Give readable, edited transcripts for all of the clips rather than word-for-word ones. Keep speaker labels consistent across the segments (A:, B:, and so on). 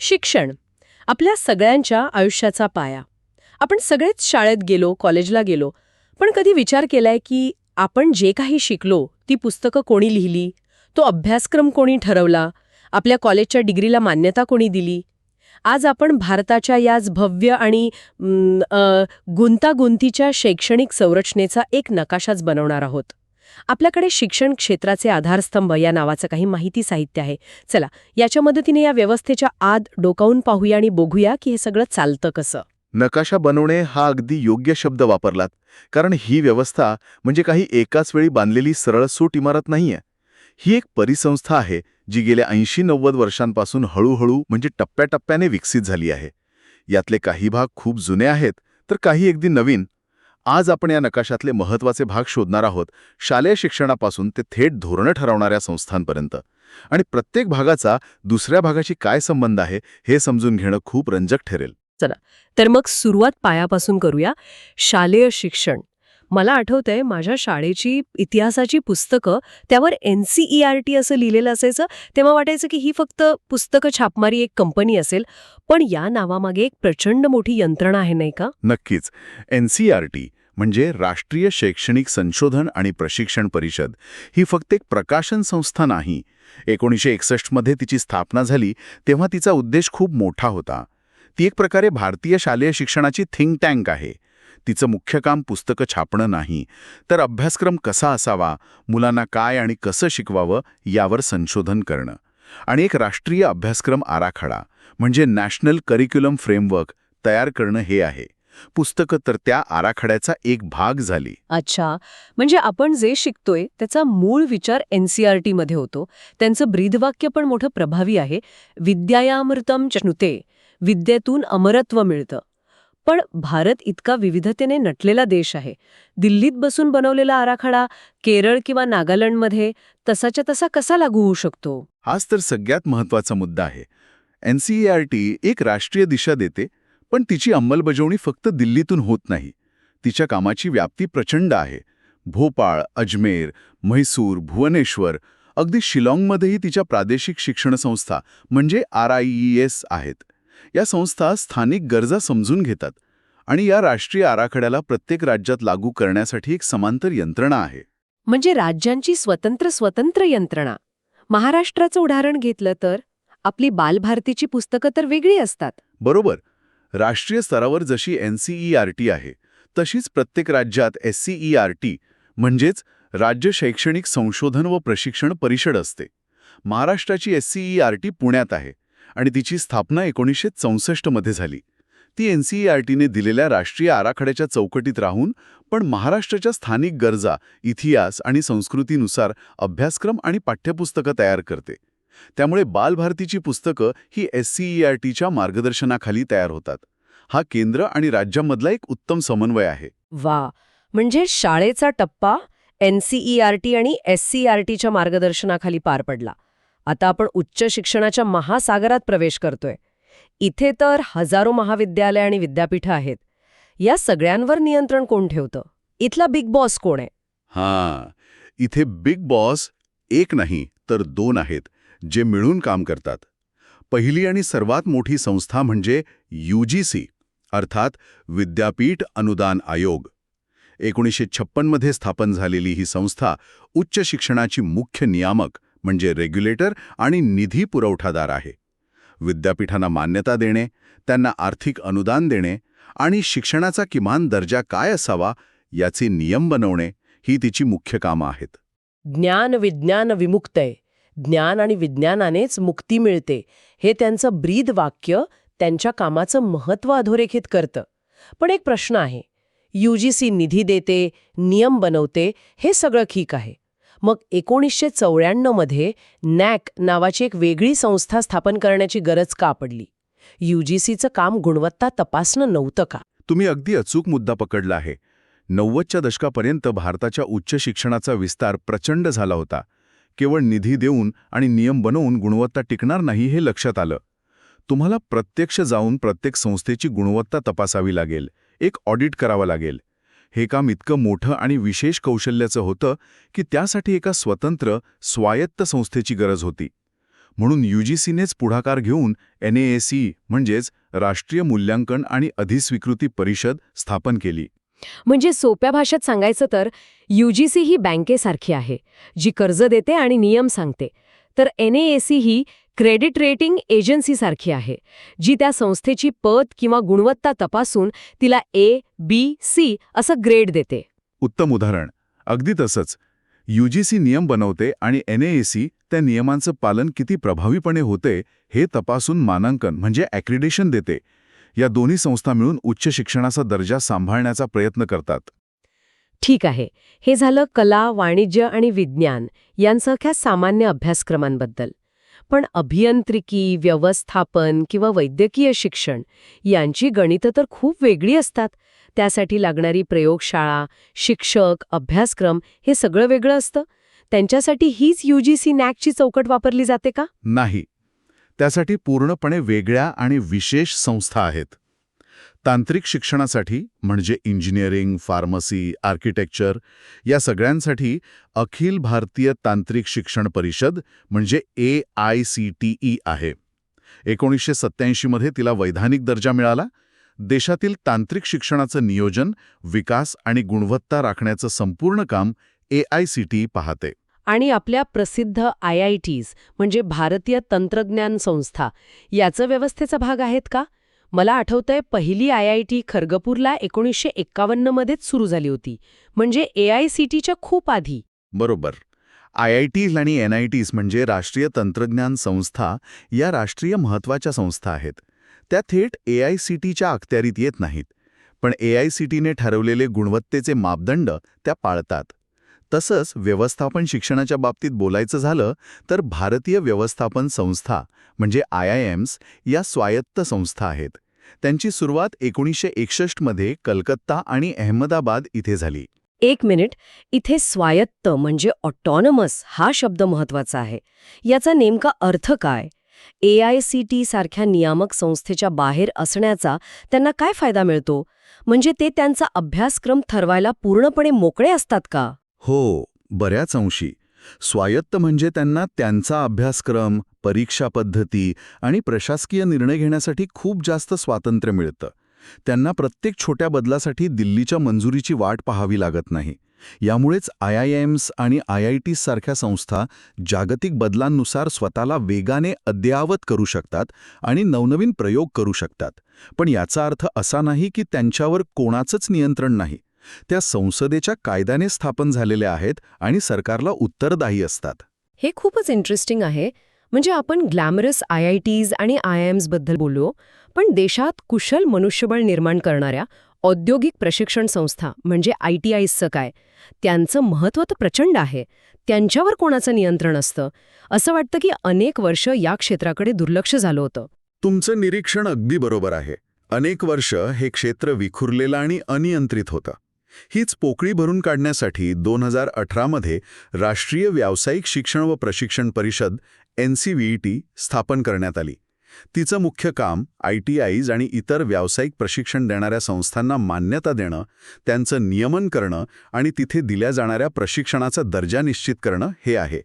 A: शिक्षण आपल्या सगळ्यांच्या आयुष्याचा पाया. आपण सगळेच शाळेत गेलो, कॉलेजला गेलो, पण कधी विचार केलाय की आपण जे काही शिकलो ती पुस्तकं कोणी लिहिली, तो अभ्यासक्रम कोणी ठरवला, आपल्या कॉलेजच्या डिग्रीला मान्यता कोणी दिली? आज आपण भारताच्या याच भव्य आणि गुंतागुंतीच्या शैक्षणिक संरचनेचा एक नकाशाच बनवणार आहोत. आपल्याकडे शिक्षण क्षेत्राचे आधारस्तंभ या नावाचं काही माहिती साहित्य आहे. चला, याच्या मदतीने या व्यवस्थेच्या आत डोकावून पाहूया आणि बघूया की हे सगळं चालतं कसं.
B: नकाशा बनवणे हा अगदी योग्य शब्द वापरलात, कारण ही व्यवस्था म्हणजे काही एकाच वेळी बांधलेली सरळसूट इमारत नाहीये. ही एक परिसंस्था आहे जी गेल्या 80-90 वर्षांपासून हळूहळू म्हणजे टप्प्याटप्प्याने विकसित झाली आहे. यातले काही भाग खूप जुने आहेत, तर काही अगदी नवीन. आज आपण या नकाशातले महत्त्वाचे भाग शोधणार आहोत, शालेय शिक्षणापासून ते थेट धोरणं ठरवणाऱ्या संस्थांपर्यंत. आणि प्रत्येक भागाचा दुसऱ्या भागाशी काय संबंध आहे हे समजून घेणं खूप रंजक ठरेल.
A: चला, तर मग सुरुवात पायापासून करूया. शालेय शिक्षण. मला आठवतंय माझ्या शाळेची इतिहासाची पुस्तकं, त्यावर NCERT असं लिहिलेलं असायचं. तेव्हा वाटायचं की ही फक्त पुस्तकं छापणारी एक कंपनी असेल, पण या नावामागे एक प्रचंड मोठी यंत्रणा आहे, नाही का?
B: नक्कीच. NCERT म्हणजे राष्ट्रीय शैक्षणिक संशोधन आणि प्रशिक्षण परिषद ही फक्त एक प्रकाशन संस्था नाही. 1961 मध्ये तिची स्थापना झाली तेव्हा तिचा उद्देश खूप मोठा होता. ती एक प्रकारे भारतीय शालेय शिक्षणाची थिंक टँक आहे. तिचं मुख्य काम पुस्तकं छापणं नाही, तर अभ्यासक्रम कसा असावा, मुलांना काय आणि कसं शिकवावं यावर संशोधन करणं. आणि एक राष्ट्रीय अभ्यासक्रम आराखडा म्हणजे नॅशनल करिक्युलम फ्रेमवर्क तयार करणं हे आहे. पुस्तकं तर त्या आराखड्याचा एक भाग झाली.
A: अच्छा, म्हणजे आपण जे शिकतोय त्याचा मूळ विचार NCERT मध्ये होतो. त्यांचं ब्रीदवाक्य पण मोठं प्रभावी आहे. विद्यायामृतम चनुते, विद्येतून अमरत्व मिळतं. पण भारत इतका विविधतेने नटलेला देश आहे. दिल्लीत बसून बनवलेला आराखडा केरळ किंवा नागालँडमध्ये तसाच्या तसा कसा लागू होऊ शकतो?
B: हाच तर सगळ्यात महत्त्वाचा मुद्दा आहे. NCERT एक राष्ट्रीय दिशा देते, पण तिची अंमलबजावणी फक्त दिल्लीतून होत नाही. तिच्या कामाची व्याप्ती प्रचंड आहे. भोपाळ, अजमेर, म्हैसूर, भुवनेश्वर, अगदी शिलाँगमध्येही तिच्या प्रादेशिक शिक्षण संस्था म्हणजे RIES आहेत. या संस्था स्थानिक गरजा समजून घेतात आणि या राष्ट्रीय आराखड्याला प्रत्येक राज्यात लागू करण्यासाठी एक समांतर यंत्रणा आहे.
A: म्हणजे राज्यांची स्वतंत्र यंत्रणा. महाराष्ट्राचं उदाहरण घेतलं तर आपली बालभारतीची पुस्तकं तर वेगळी असतात.
B: बरोबर. राष्ट्रीय स्तरावर जशी NCERT आहे, तशीच प्रत्येक राज्यात SCERT म्हणजेच राज्य शैक्षणिक संशोधन व प्रशिक्षण परिषद असते. महाराष्ट्राची SCERT पुण्यात आहे आणि तिची स्थापना 1964 मध्ये झाली. ती NCERTने दिलेल्या राष्ट्रीय आराखड्याच्या चौकटीत राहून पण महाराष्ट्राच्या स्थानिक गरजा, इतिहास आणि संस्कृतीनुसार अभ्यासक्रम आणि पाठ्यपुस्तकं तयार करते. त्यामुळे बालभारतीची पुस्तकं ही SCERTच्या मार्गदर्शनाखाली तयार होतात. हा केंद्र आणि राज्यामधला एक उत्तम समन्वय आहे.
A: वा, म्हणजे शाळेचा टप्पा NCERT आणि SCERTच्या मार्गदर्शनाखाली पार पडला. आता आपण उच्च शिक्षणाच्या महासागरात प्रवेश करतोय. इथे तर हजारो महाविद्यालय आणि विद्यापीठं आहेत. या सगळ्यांवर नियंत्रण कोण ठेवतं? इथला बिग बॉस कोण आहे?
B: इथे बिग बॉस एक नाही तर दोन आहेत, जे मिळून काम करतात. पहिली आणि सर्वात मोठी संस्था म्हणजे UGC अर्थात विद्यापीठ अनुदान आयोग. 1956 मध्ये स्थापन झालेली ही संस्था उच्च शिक्षणाची मुख्य नियामक म्हणजे रेग्युलेटर आणि निधी पुरवठादार आहे. विद्यापीठांना मान्यता देणे, त्यांना आर्थिक अनुदान देणे आणि शिक्षणाचा किमान दर्जा काय असावा याचे नियम बनवणे ही तिची मुख्य कामं आहेत.
A: ज्ञान विज्ञान विमुक्तय, ज्ञान आणि विज्ञानानेच मुक्ती मिळते, हे त्यांचं ब्रीद वाक्य त्यांच्या कामाचं महत्त्व अधोरेखित करतं. पण एक प्रश्न आहे. UGC निधी देते, नियम बनवते, हे सगळं ठीक आहे. मग 1994 मध्ये NAAC नावाची एक वेगळी संस्था स्थापन करण्याची गरज का पडली? UGCचं काम गुणवत्ता तपासणं नव्हतं का?
B: तुम्ही अगदी अचूक मुद्दा पकडला आहे. 90च्या दशकापर्यंत भारताच्या उच्च शिक्षणाचा विस्तार प्रचंड झाला होता. केवळ निधी देऊन आणि नियम बनवून गुणवत्ता टिकणार नाही हे लक्षात आलं. तुम्हाला प्रत्यक्ष जाऊन प्रत्येक संस्थेची गुणवत्ता तपासावी लागेल, एक ऑडिट करावं लागेल. हे काम इतकं मोठं आणि विशेष कौशल्याचं होतं की त्यासाठी एका स्वतंत्र, स्वायत्त संस्थेची गरज होती. म्हणून UGCनेच पुढाकार घेऊन NAAC म्हणजेच राष्ट्रीय मूल्यांकन आणि अधिस्वीकृती परिषद स्थापन केली.
C: म्हणजे सोप्या भाषेत सांगायचं तर UGC ही बँकेसारखी आहे, जी कर्ज देते आणि नियम सांगते. तर NAAC ही क्रेडिट रेटिंग एजन्सीसारखी आहे, जी त्या संस्थेची पत किंवा गुणवत्ता तपासून तिला A, B, C असं ग्रेड देते.
B: उत्तम उदाहरण. अगदी तसंच. UGC नियम बनवते आणि NAAC त्या नियमांचं पालन किती प्रभावीपणे होते हे तपासून मानांकन म्हणजे ॲक्रिडेशन देते. या दोन्ही संस्था मिळून उच्च शिक्षणाचा दर्जा सांभाळण्याचा प्रयत्न करतात.
C: ठीक आहे, हे झालं कला, वाणिज्य आणि विज्ञान यांसारख्या सामान्य अभ्यासक्रमांबद्दल. पण अभियांत्रिकी, व्यवस्थापन किंवा वैद्यकीय शिक्षण यांची गणितं तर खूप वेगळी असतात. त्यासाठी लागणारी प्रयोगशाळा, शिक्षक, अभ्यासक्रम हे सगळं वेगळं असतं. त्यांच्यासाठी हीच UGC NAACची चौकट वापरली जाते का?
B: नाही. त्यासाठी पूर्णपणे वेगळ्या आणि विशेष संस्था आहेत. तांत्रिक शिक्षणासाठी म्हणजे इंजिनिअरिंग, फार्मसी, आर्किटेक्चर या सगळ्यांसाठी अखिल भारतीय तांत्रिक शिक्षण परिषद म्हणजे AICTE आहे. 1987 मध्ये तिला वैधानिक दर्जा मिळाला. देशातील तांत्रिक शिक्षणाचं नियोजन, विकास आणि गुणवत्ता राखण्याचं संपूर्ण काम AICTE पाहते.
C: आणि आपल्या प्रसिद्ध IITs म्हणजे भारतीय तंत्रज्ञान संस्था याचं व्यवस्थेचा भाग आहेत का? मला आठवतंय पहिली IIT खरगपूरला 1951 मध्येच सुरू झाली होती, म्हणजे AICTEच्या खूप आधी.
B: बरोबर. IITs आणि NITs म्हणजे राष्ट्रीय तंत्रज्ञान संस्था या राष्ट्रीय महत्त्वाच्या संस्था आहेत. त्या थेट AICTEच्या अखत्यारीत येत नाहीत, पण AICTEने ठरवलेले गुणवत्तेचे मापदंड त्या पाळतात. तसंच व्यवस्थापन शिक्षणाच्या बाबतीत बोलायचं झालं तर भारतीय व्यवस्थापन संस्था म्हणजे IIMs या स्वायत्त संस्था आहेत. त्यांची सुरुवात 1961 मध्ये कलकत्ता आणि अहमदाबाद इथे झाली.
C: एक मिनिट, इथे स्वायत्त म्हणजे ऑटोनॉमस हा शब्द महत्वाचा आहे. याचा नेमका अर्थ काय? AICTE सारख्या नियामक संस्थेच्या बाहेर असण्याचा त्यांना काय फायदा मिळतो? म्हणजे ते त्यांचा अभ्यासक्रम ठरवायला पूर्णपणे मोकळे असतात का?
B: हो, बऱ्याच अंशी. स्वायत्त म्हणजे त्यांना त्यांचा अभ्यासक्रम, परीक्षा पद्धती आणि प्रशासकीय निर्णय घेण्यासाठी खूप जास्त स्वातंत्र्य मिळतं. त्यांना प्रत्येक छोट्या बदलासाठी दिल्लीच्या मंजुरीची वाट पाहावी लागत नाही. यामुळेच IIMs आणि IITs सारख्या संस्था जागतिक बदलांनुसार स्वतःला वेगाने अद्ययावत करू शकतात आणि नवनवीन प्रयोग करू शकतात. पण याचा अर्थ असा नाही की त्यांच्यावर कोणाचंच नियंत्रण नाही. त्या संसदेच्या कायद्याने स्थापन झालेल्या आहेत आणि सरकारला उत्तरदायी असतात.
C: हे खूपच इंटरेस्टिंग आहे. म्हणजे आपण ग्लॅमरस IITs आणि IIMs बद्दल बोललो, पण देशात कुशल मनुष्यबळ निर्माण करणाऱ्या औद्योगिक प्रशिक्षण संस्था म्हणजे ITIsचं काय? त्यांचं महत्त्व तर प्रचंड आहे. त्यांच्यावर कोणाचं नियंत्रण असतं? असं वाटतं की अनेक वर्ष या क्षेत्राकडे दुर्लक्ष झालं होतं.
B: तुमचं निरीक्षण अगदी बरोबर आहे. अनेक वर्ष हे क्षेत्र विखुरलेलं आणि अनियंत्रित होतं. हीच पोकळी भरून काढण्यासाठी 2018 मध्ये राष्ट्रीय व्यावसायिक शिक्षण व प्रशिक्षण परिषद NCVET स्थापन करण्यात आली. तिचं मुख्य काम ITIs आणि इतर व्यावसायिक प्रशिक्षण देणाऱ्या संस्थांना मान्यता देणं, त्यांचं नियमन करणं आणि तिथे दिल्या जाणाऱ्या प्रशिक्षणाचा दर्जा निश्चित करणं हे आहे.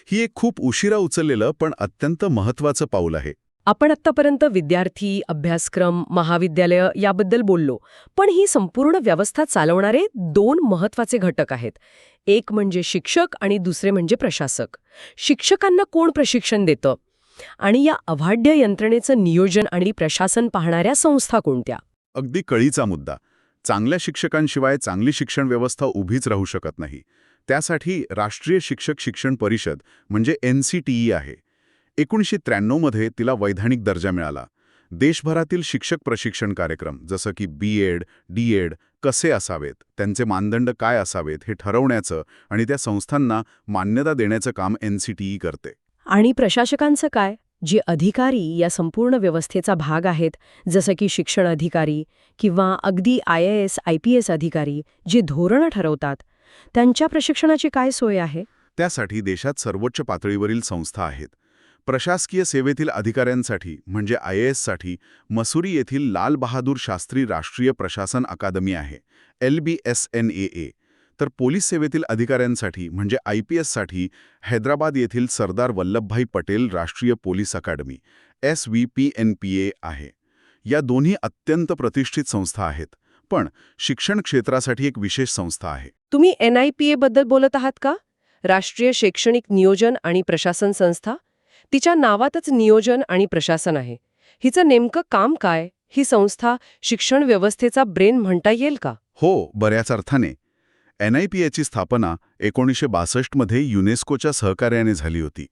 B: ही एक खूप उशिरा उचललेलं पण अत्यंत महत्त्वाचं पाऊल आहे.
C: आपण आत्तापर्यंत विद्यार्थी, अभ्यासक्रम, महाविद्यालय याबद्दल बोललो, पण ही संपूर्ण व्यवस्था चालवणारे दोन महत्त्वाचे घटक आहेत. एक म्हणजे शिक्षक आणि दुसरे म्हणजे प्रशासक. शिक्षकांना कोण प्रशिक्षण देतं? आणि या अवाढ्य यंत्रणेचं नियोजन आणि प्रशासन पाहणाऱ्या संस्था कोणत्या?
B: अगदी कळीचा मुद्दा. चांगल्या शिक्षकांशिवाय चांगली शिक्षण व्यवस्था उभीच राहू शकत नाही. त्यासाठी राष्ट्रीय शिक्षक शिक्षण परिषद म्हणजे NCTE आहे. 1993 मध्ये तिला वैधानिक दर्जा मिळाला. देशभरातील शिक्षक प्रशिक्षण कार्यक्रम जसं की B.Ed, D.Ed कसे असावेत, त्यांचे मानदंड काय असावेत हे ठरवण्याचं आणि त्या संस्थांना मान्यता देण्याचं काम NCTE करते.
C: आणि प्रशासकांचं काय? जे अधिकारी या संपूर्ण व्यवस्थेचा भाग आहेत, जसं की शिक्षण अधिकारी किंवा अगदी IAS, IPS अधिकारी जे धोरणं ठरवतात, त्यांच्या प्रशिक्षणाची काय सोय आहे?
B: त्यासाठी देशात सर्वोच्च पातळीवरील संस्था आहेत. प्रशासकीय सेवेतील अधिकाऱ्यांसाठी म्हणजे IASसाठी मसुरी येथील लाल बहादूर शास्त्री राष्ट्रीय प्रशासन अकादमी आहे, LBSNAA. तर पोलीस सेवेतील अधिकाऱ्यांसाठी म्हणजे IPSसाठी हैदराबाद येथील सरदार वल्लभभाई पटेल राष्ट्रीय पोलीस अकादमी SVPNPA आहे. या दोन्ही अत्यंत प्रतिष्ठित संस्था आहेत. पण शिक्षण क्षेत्रासाठी एक विशेष संस्था आहे.
C: तुम्ही NIPA बद्दल बोलत आहात का? राष्ट्रीय शैक्षणिक नियोजन आणि प्रशासन संस्था? तिच्या नावातच नियोजन आणि प्रशासन आहे. हिचं नेमकं काम काय? ही संस्था शिक्षण व्यवस्थेचा ब्रेन म्हणता येईल का?
B: हो, बऱ्याच अर्थाने. NIPAची स्थापना 1962 मध्ये युनेस्कोच्या सहकार्याने झाली होती.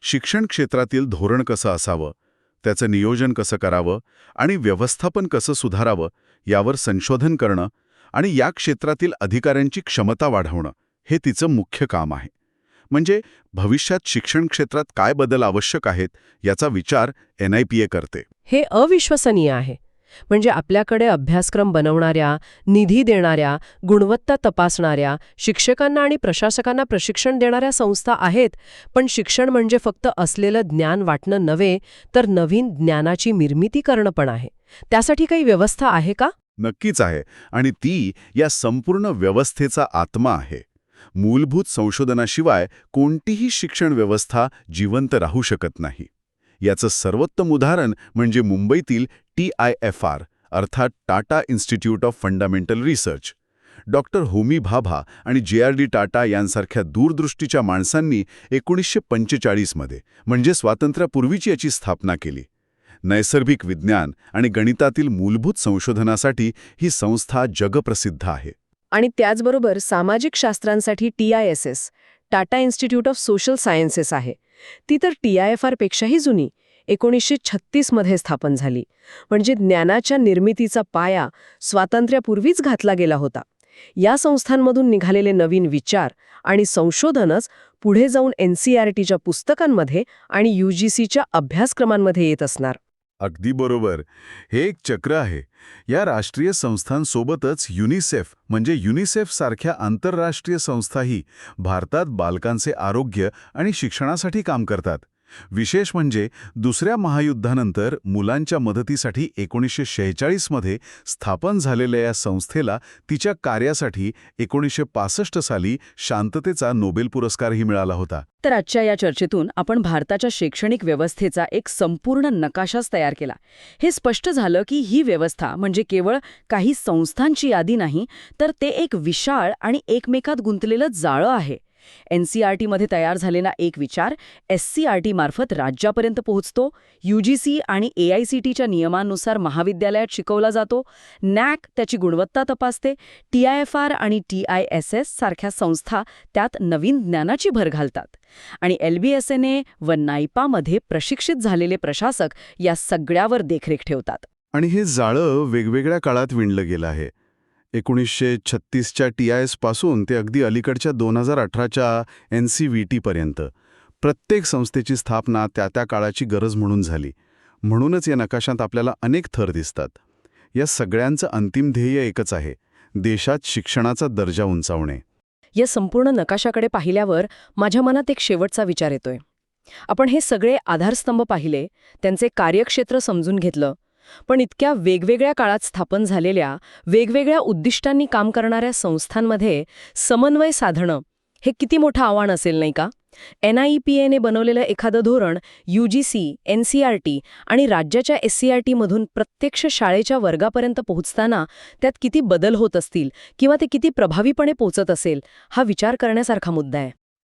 B: शिक्षण क्षेत्रातील धोरण कसं असावं, त्याचं नियोजन कसं करावं आणि व्यवस्थापन कसं सुधारावं यावर संशोधन करणं आणि या क्षेत्रातील अधिकाऱ्यांची क्षमता वाढवणं हे तिचं मुख्य काम आहे. म्हणजे भविष्यात शिक्षण क्षेत्रात काय बदल आवश्यक आहेत याचा विचार NIPA करते.
C: हे अविश्वसनीय आहे. म्हणजे आपल्याकडे अभ्यासक्रम बनवणाऱ्या, निधी देणाऱ्या, गुणवत्ता तपासणाऱ्या, शिक्षकांना आणि प्रशासकांना प्रशिक्षण देणाऱ्या संस्था आहेत, पण शिक्षण म्हणजे फक्त असलेलं ज्ञान वाटणं नव्हे, तर नवीन ज्ञानाची निर्मिती करणं पण आहे. त्यासाठी काही व्यवस्था आहे का?
B: नक्कीच आहे, आणि ती या संपूर्ण व्यवस्थेचा आत्मा आहे. मूलभूत संशोधनाशिवाय कोणतीही शिक्षण व्यवस्था जिवंत राहू शकत नाही. याचं सर्वोत्तम उदाहरण म्हणजे मुंबईतील TIFR अर्थात Tata institute of fundamental research. Doctor Homi Bhabha आणि JRD टाटा यांसारख्या दूरदृष्टीच्या माणसांनी 1945 मध्ये म्हणजे स्वातंत्र्यापूर्वीची याची स्थापना केली. नैसर्गिक विज्ञान आणि गणितातील मूलभूत संशोधनासाठी ही संस्था जगप्रसिद्ध आहे.
C: आणि त्याचबरोबर सामाजिक शास्त्रांसाठी TISS Tata institute of social sciences आहे. ती तर TIFR पेक्षाही जुनी 1936 मध्ये स्थापन झाली. म्हणजे ज्ञानाच्या निर्मितीचा पाया स्वातंत्र्यापूर्वीच घातला गेला होता. या संस्थांमधून निघालेले नवीन विचार आणि संशोधनच पुढे जाऊन NCERTच्या पुस्तकांमध्ये आणि UGCच्या अभ्यासक्रमांमध्ये येत असणार.
B: अगदी बरोबर. हे एक चक्र आहे. या राष्ट्रीय संस्थांसोबतच युनिसेफ म्हणजे युनिसेफ सारख्या आंतरराष्ट्रीय संस्थाही भारतात बालकांचे आरोग्य आणि शिक्षणासाठी काम करतात. विशेष म्हणजे दुसऱ्या महायुद्धानंतर मुलांच्या मदतीसाठी 1946 मध्ये स्थापन झालेल्या या संस्थेला तिच्या कार्यासाठी 1965 साली शांततेचा नोबेल पुरस्कारही मिळाला होता.
D: तर आजच्या या चर्चेतून आपण भारताच्या शैक्षणिक व्यवस्थेचा एक संपूर्ण नकाशाच तयार केला. हे स्पष्ट झालं की ही व्यवस्था म्हणजे केवळ काही संस्थांची यादी नाही, तर ते एक विशाळ आणि एकमेकात गुंतलेलं जाळं आहे. NCERTमध्ये तयार झालेला एक विचार SCERT मार्फत राज्यापर्यंत पोहोचतो, UGC आणि AICTच्या नियमांनुसार महाविद्यालयात शिकवला जातो, NAC त्याची गुणवत्ता तपासते, TIFR आणि TISS सारख्या संस्था त्यात नवीन ज्ञानाची भर घालतात, आणि LBSNA व NIPAमध्ये प्रशिक्षित झालेले प्रशासक या सगळ्यावर देखरेख ठेवतात.
B: आणि हे जाळं वेगवेगळ्या काळात विणलं गेलं आहे. 1936च्या TIS पासून ते अगदी अलीकडच्या 2018च्या NCVT पर्यंत प्रत्येक संस्थेची स्थापना त्या काळाची गरज म्हणून झाली. म्हणूनच या नकाशात आपल्याला अनेक थर दिसतात. या सगळ्यांचं अंतिम ध्येय एकच आहे: देशात शिक्षणाचा दर्जा उंचावणे.
C: या संपूर्ण नकाशाकडे पाहिल्यावर माझ्या मनात एक शेवटचा विचार येतोय. आपण हे सगळे आधारस्तंभ पाहिले, त्यांचे कार्यक्षेत्र समजून घेतलं, पण इतक्या वेगवेगळ्या काळात स्थापन झालेल्या, वेगवेगळ्या उद्दिष्टांनी काम करणाऱ्या संस्थांमध्ये समन्वय साधणं हे किती मोठं आव्हान असेल, नाही का? NIPAने बनवलेलं एखादं धोरण UGC, NCERT आणि राज्याच्या SCERTमधून प्रत्यक्ष शाळेच्या वर्गापर्यंत पोहोचताना त्यात किती बदल होत असतील किंवा ते किती प्रभावीपणे पोचत असेल, हा विचार करण्यासारखा मुद्दा आहे.